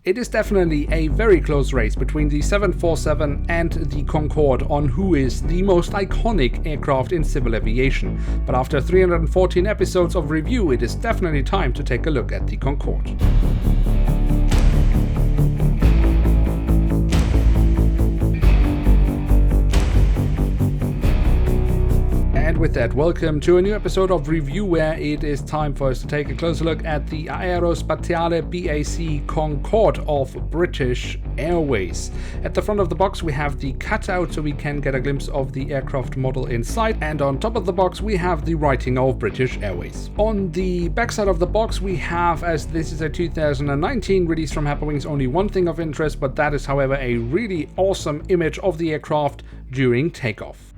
It is definitely a very close race between the 747 and the Concorde on who is the most iconic aircraft in civil aviation. But after 314 episodes of review, it is definitely time to take a look at the Concorde. And with that, welcome to a new episode of Review, where it is time for us to take a closer look at the Aérospatiale-BAC Concorde of British Airways. At the front of the box we have the cutout so we can get a glimpse of the aircraft model inside, and on top of the box we have the writing of British Airways. On the back side of the box we have, as this is a 2019 release from Herpa Wings, only one thing of interest, but that is however a really awesome image of the aircraft during takeoff.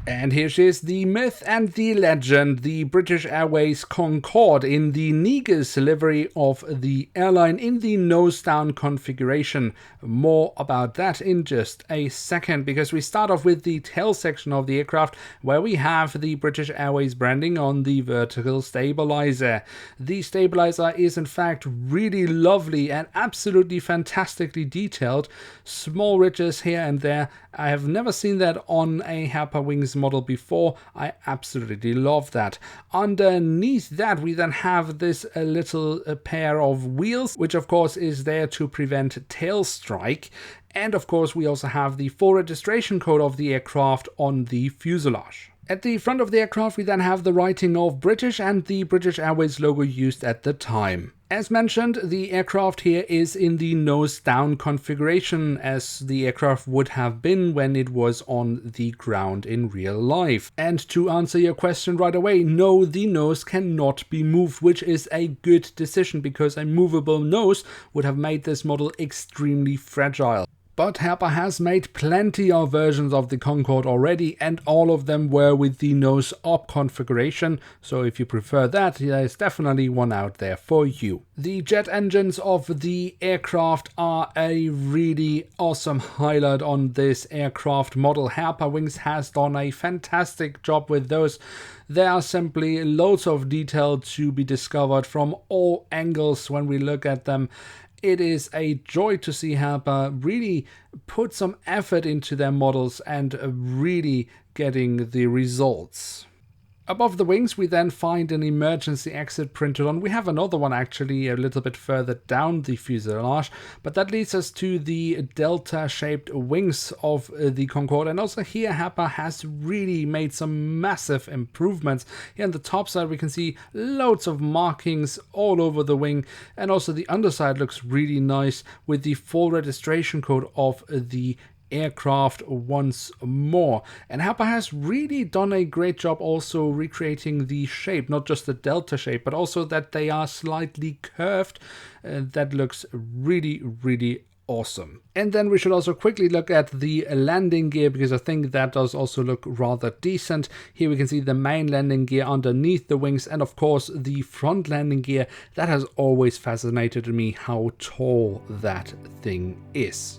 And here she is, the myth and the legend, the British Airways Concorde in the Negus livery of the airline in the nose-down configuration. More about that in just a second, because we start off with the tail section of the aircraft, where we have the British Airways branding on the vertical stabilizer. The stabilizer is in fact really lovely and absolutely fantastically detailed. Small ridges here and there. I have never seen that on a Herpa Wings model before. I absolutely love that. Underneath that we then have this little pair of wheels, which of course is there to prevent tail strike. And of course we also have the full registration code of the aircraft on the fuselage. At the front of the aircraft we then have the writing of British and the British Airways logo used at the time. As mentioned, the aircraft here is in the nose-down configuration, as the aircraft would have been when it was on the ground in real life. And to answer your question right away, no, the nose cannot be moved, which is a good decision, because a movable nose would have made this model extremely fragile. But Herpa has made plenty of versions of the Concorde already, and all of them were with the nose-up configuration, so if you prefer that, there's definitely one out there for you. The jet engines of the aircraft are a really awesome highlight on this aircraft model. Herpa Wings has done a fantastic job with those. There are simply loads of detail to be discovered from all angles when we look at them. It is a joy to see Herpa really put some effort into their models and really getting the results. Above the wings we then find an emergency exit printed on. We have another one actually a little bit further down the fuselage, but that leads us to the delta-shaped wings of the Concorde. And also here Herpa has really made some massive improvements. Here on the top side we can see loads of markings all over the wing, and also the underside looks really nice with the full registration code of the aircraft once more. And Herpa has really done a great job also recreating the shape, not just the delta shape, but also that they are slightly curved. That looks really awesome. And then we should also quickly look at the landing gear, because I think that does also look rather decent. Here we can see the main landing gear underneath the wings, and of course the front landing gear. That has always fascinated me, how tall that thing is.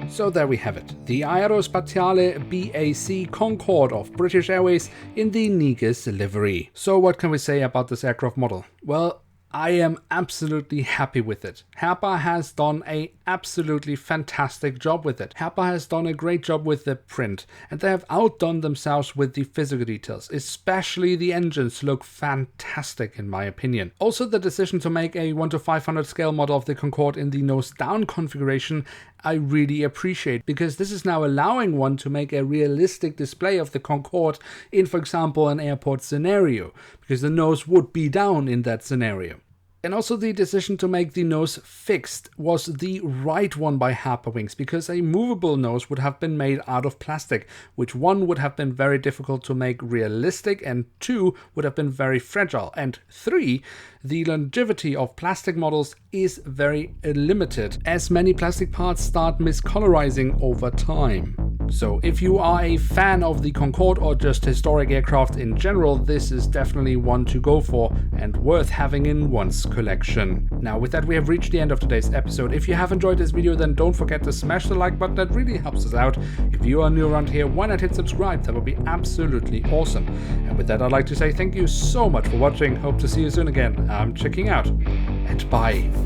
So there we have it, the Aérospatiale-BAC Concorde of British Airways in the Negus livery. So what can we say about this aircraft model? Well, I am absolutely happy with it. Herpa has done a absolutely fantastic job with it. Herpa has done a great job with the print, and they have outdone themselves with the physical details. Especially the engines look fantastic in my opinion. Also the decision to make a 1:500 scale model of the Concorde in the nose-down configuration I really appreciate, because this is now allowing one to make a realistic display of the Concorde in, for example, an airport scenario, because the nose would be down in that scenario. And also the decision to make the nose fixed was the right one by Herpa Wings, because a movable nose would have been made out of plastic, which one would have been very difficult to make realistic, and two would have been very fragile, and three, the longevity of plastic models is very limited, as many plastic parts start miscolorizing over time. So if you are a fan of the Concorde or just historic aircraft in general, this is definitely one to go for and worth having in one's collection. Now with that we have reached the end of today's episode. If you have enjoyed this video, then don't forget to smash the like button, that really helps us out. If you are new around here, why not hit subscribe, that would be absolutely awesome. And with that I'd like to say thank you so much for watching, hope to see you soon again. I'm checking out. and bye.